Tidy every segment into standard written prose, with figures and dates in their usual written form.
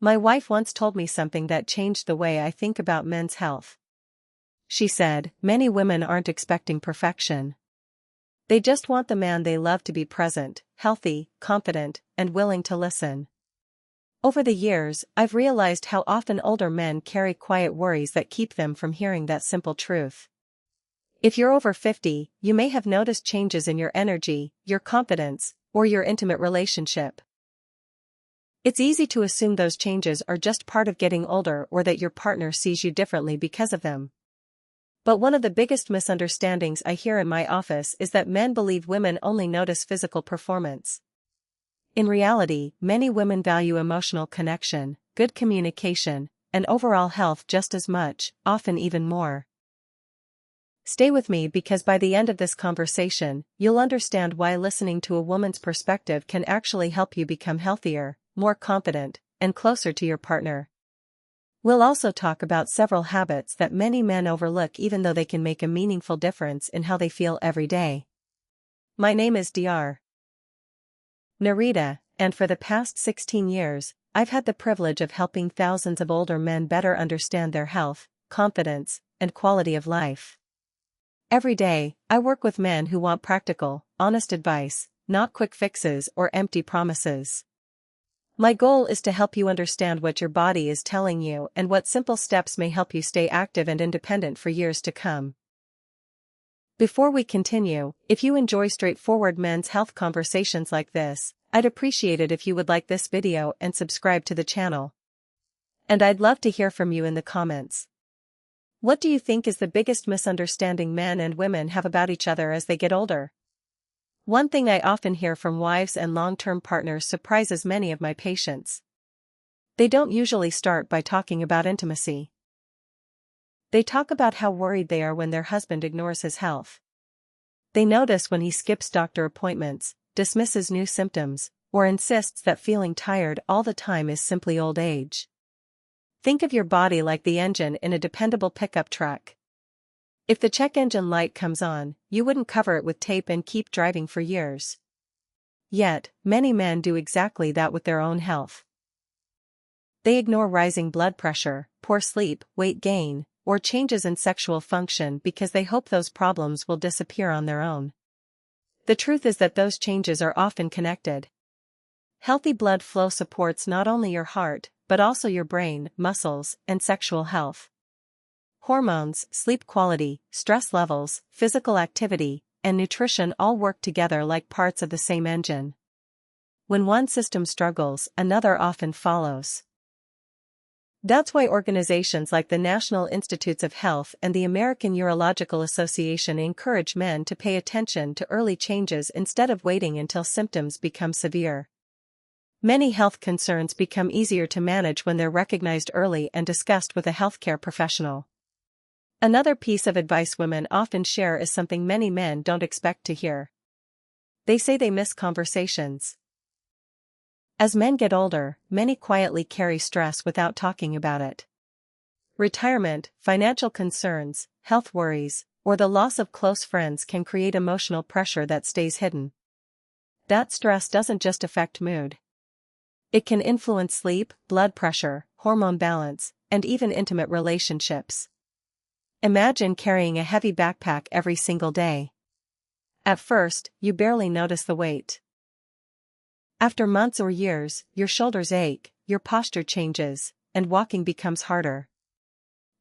My wife once told me something that changed the way I think about men's health. She said, "Many women aren't expecting perfection. They just want the man they love to be present, healthy, confident, and willing to listen." Over the years, I've realized how often older men carry quiet worries that keep them from hearing that simple truth. If you're over 50, you may have noticed changes in your energy, your confidence, or your intimate relationship. It's easy to assume those changes are just part of getting older or that your partner sees you differently because of them. But one of the biggest misunderstandings I hear in my office is that men believe women only notice physical performance. In reality, many women value emotional connection, good communication, and overall health just as much, often even more. Stay with me because by the end of this conversation, you'll understand why listening to a woman's perspective can actually help you become healthier, more confident, and closer to your partner. We'll also talk about several habits that many men overlook even though they can make a meaningful difference in how they feel every day. My name is Dr. Nerita, and for the past 16 years, I've had the privilege of helping thousands of older men better understand their health, confidence, and quality of life. Every day, I work with men who want practical, honest advice, not quick fixes or empty promises. My goal is to help you understand what your body is telling you and what simple steps may help you stay active and independent for years to come. Before we continue, if you enjoy straightforward men's health conversations like this, I'd appreciate it if you would like this video and subscribe to the channel. And I'd love to hear from you in the comments. What do you think is the biggest misunderstanding men and women have about each other as they get older? One thing I often hear from wives and long-term partners surprises many of my patients. They don't usually start by talking about intimacy. They talk about how worried they are when their husband ignores his health. They notice when he skips doctor appointments, dismisses new symptoms, or insists that feeling tired all the time is simply old age. Think of your body like the engine in a dependable pickup truck. If the check engine light comes on, you wouldn't cover it with tape and keep driving for years. Yet, many men do exactly that with their own health. They ignore rising blood pressure, poor sleep, weight gain, or changes in sexual function because they hope those problems will disappear on their own. The truth is that those changes are often connected. Healthy blood flow supports not only your heart, but also your brain, muscles, and sexual health. Hormones, sleep quality, stress levels, physical activity, and nutrition all work together like parts of the same engine. When one system struggles, another often follows. That's why organizations like the National Institutes of Health and the American Urological Association encourage men to pay attention to early changes instead of waiting until symptoms become severe. Many health concerns become easier to manage when they're recognized early and discussed with a healthcare professional. Another piece of advice women often share is something many men don't expect to hear. They say they miss conversations. As men get older, many quietly carry stress without talking about it. Retirement, financial concerns, health worries, or the loss of close friends can create emotional pressure that stays hidden. That stress doesn't just affect mood. It can influence sleep, blood pressure, hormone balance, and even intimate relationships. Imagine carrying a heavy backpack every single day. At first, you barely notice the weight. After months or years, your shoulders ache, your posture changes, and walking becomes harder.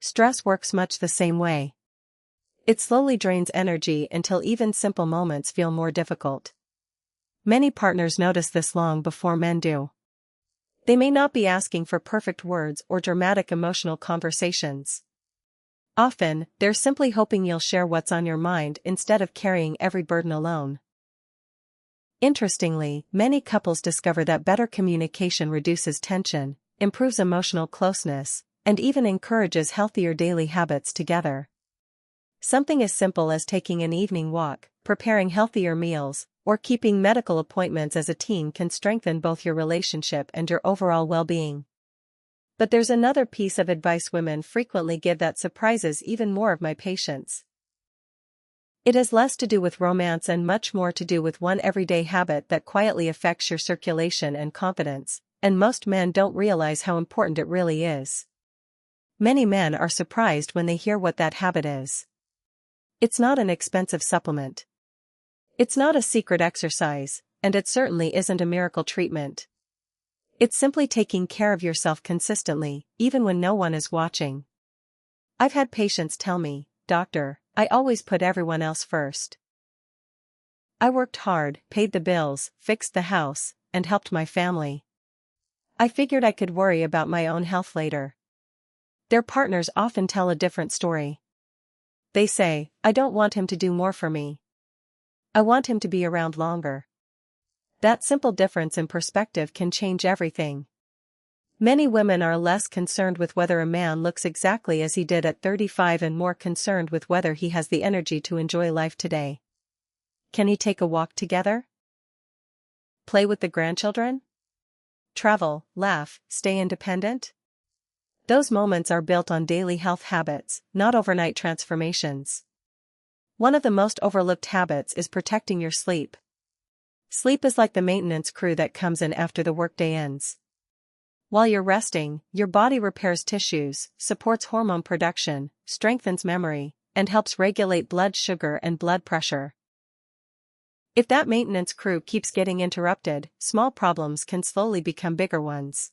Stress works much the same way. It slowly drains energy until even simple moments feel more difficult. Many partners notice this long before men do. They may not be asking for perfect words or dramatic emotional conversations. Often, they're simply hoping you'll share what's on your mind instead of carrying every burden alone. Interestingly, many couples discover that better communication reduces tension, improves emotional closeness, and even encourages healthier daily habits together. Something as simple as taking an evening walk, preparing healthier meals, or keeping medical appointments as a team can strengthen both your relationship and your overall well-being. But there's another piece of advice women frequently give that surprises even more of my patients. It has less to do with romance and much more to do with one everyday habit that quietly affects your circulation and confidence, and most men don't realize how important it really is. Many men are surprised when they hear what that habit is. It's not an expensive supplement. It's not a secret exercise, and it certainly isn't a miracle treatment. It's simply taking care of yourself consistently, even when no one is watching. I've had patients tell me, "Doctor, I always put everyone else first. I worked hard, paid the bills, fixed the house, and helped my family. I figured I could worry about my own health later." Their partners often tell a different story. They say, "I don't want him to do more for me. I want him to be around longer." That simple difference in perspective can change everything. Many women are less concerned with whether a man looks exactly as he did at 35 and more concerned with whether he has the energy to enjoy life today. Can he take a walk together? Play with the grandchildren? Travel, laugh, stay independent? Those moments are built on daily health habits, not overnight transformations. One of the most overlooked habits is protecting your sleep. Sleep is like the maintenance crew that comes in after the workday ends. While you're resting, your body repairs tissues, supports hormone production, strengthens memory, and helps regulate blood sugar and blood pressure. If that maintenance crew keeps getting interrupted, small problems can slowly become bigger ones.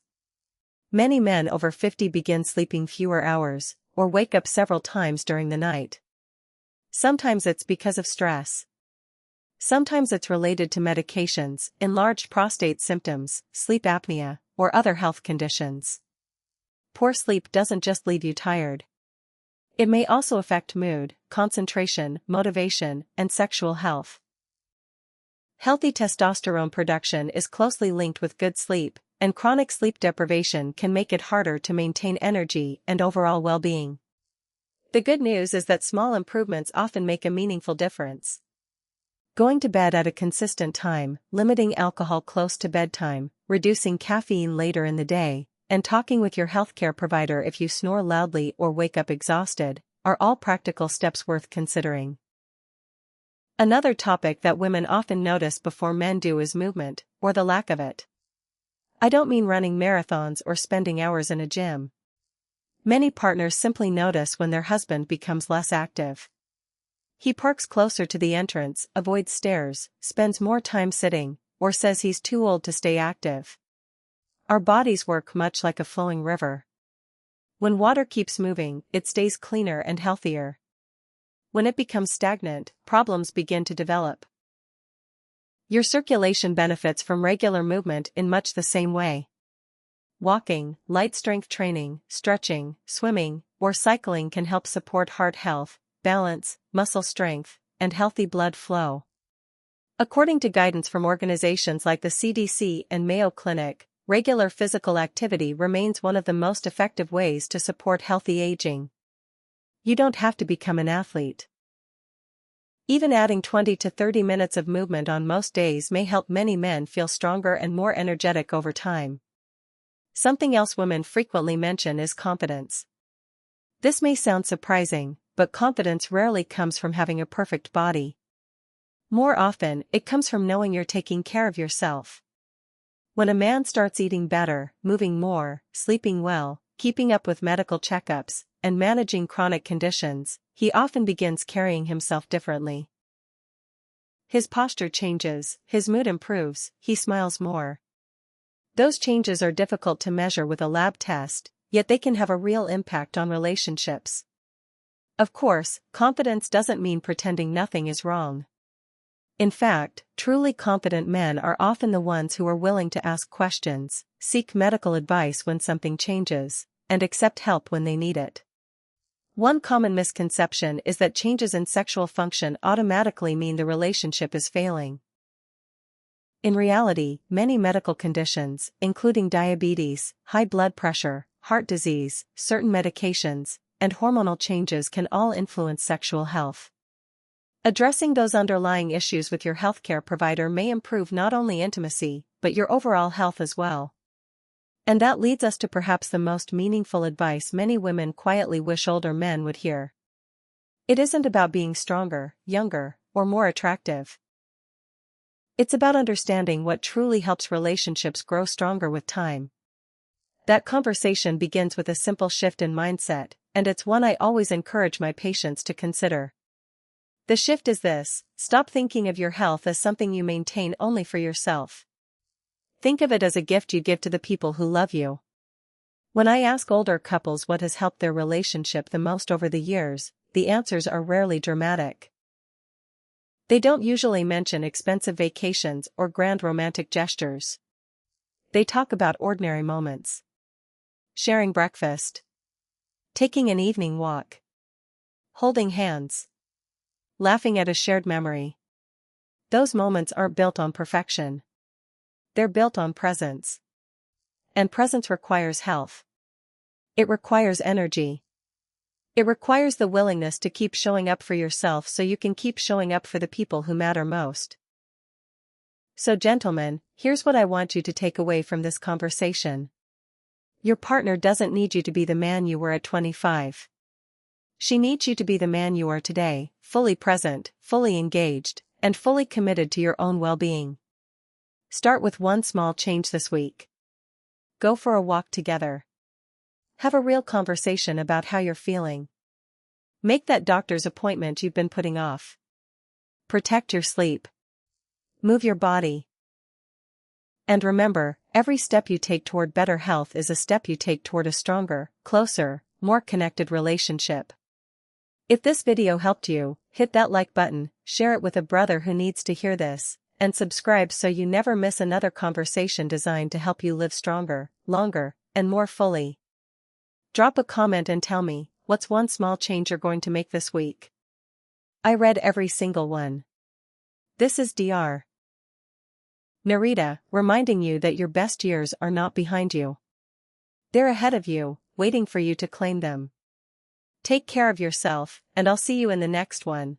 Many men over 50 begin sleeping fewer hours, or wake up several times during the night. Sometimes it's because of stress. Sometimes it's related to medications, enlarged prostate symptoms, sleep apnea, or other health conditions. Poor sleep doesn't just leave you tired. It may also affect mood, concentration, motivation, and sexual health. Healthy testosterone production is closely linked with good sleep, and chronic sleep deprivation can make it harder to maintain energy and overall well-being. The good news is that small improvements often make a meaningful difference. Going to bed at a consistent time, limiting alcohol close to bedtime, reducing caffeine later in the day, and talking with your healthcare provider if you snore loudly or wake up exhausted, are all practical steps worth considering. Another topic that women often notice before men do is movement, or the lack of it. I don't mean running marathons or spending hours in a gym. Many partners simply notice when their husband becomes less active. He parks closer to the entrance, avoids stairs, spends more time sitting, or says he's too old to stay active. Our bodies work much like a flowing river. When water keeps moving, it stays cleaner and healthier. When it becomes stagnant, problems begin to develop. Your circulation benefits from regular movement in much the same way. Walking, light strength training, stretching, swimming, or cycling can help support heart health, balance, muscle strength, and healthy blood flow. According to guidance from organizations like the CDC and Mayo Clinic, regular physical activity remains one of the most effective ways to support healthy aging. You don't have to become an athlete. Even adding 20 to 30 minutes of movement on most days may help many men feel stronger and more energetic over time. Something else women frequently mention is confidence. This may sound surprising, but confidence rarely comes from having a perfect body. More often, it comes from knowing you're taking care of yourself. When a man starts eating better, moving more, sleeping well, keeping up with medical checkups, and managing chronic conditions, he often begins carrying himself differently. His posture changes, his mood improves, he smiles more. Those changes are difficult to measure with a lab test, yet they can have a real impact on relationships. Of course, confidence doesn't mean pretending nothing is wrong. In fact, truly confident men are often the ones who are willing to ask questions, seek medical advice when something changes, and accept help when they need it. One common misconception is that changes in sexual function automatically mean the relationship is failing. In reality, many medical conditions, including diabetes, high blood pressure, heart disease, certain medications, and hormonal changes can all influence sexual health. Addressing those underlying issues with your healthcare provider may improve not only intimacy, but your overall health as well. And that leads us to perhaps the most meaningful advice many women quietly wish older men would hear. It isn't about being stronger, younger, or more attractive. It's about understanding what truly helps relationships grow stronger with time. That conversation begins with a simple shift in mindset, and it's one I always encourage my patients to consider. The shift is this: stop thinking of your health as something you maintain only for yourself. Think of it as a gift you give to the people who love you. When I ask older couples what has helped their relationship the most over the years, the answers are rarely dramatic. They don't usually mention expensive vacations or grand romantic gestures. They talk about ordinary moments. Sharing breakfast. Taking an evening walk. Holding hands. Laughing at a shared memory. Those moments aren't built on perfection. They're built on presence. And presence requires health. It requires energy. It requires the willingness to keep showing up for yourself so you can keep showing up for the people who matter most. So gentlemen, here's what I want you to take away from this conversation. Your partner doesn't need you to be the man you were at 25. She needs you to be the man you are today, fully present, fully engaged, and fully committed to your own well-being. Start with one small change this week. Go for a walk together. Have a real conversation about how you're feeling. Make that doctor's appointment you've been putting off. Protect your sleep. Move your body. And remember, every step you take toward better health is a step you take toward a stronger, closer, more connected relationship. If this video helped you, hit that like button, share it with a brother who needs to hear this, and subscribe so you never miss another conversation designed to help you live stronger, longer, and more fully. Drop a comment and tell me, what's one small change you're going to make this week? I read every single one. This is Dr. Nerita, reminding you that your best years are not behind you. They're ahead of you, waiting for you to claim them. Take care of yourself, and I'll see you in the next one.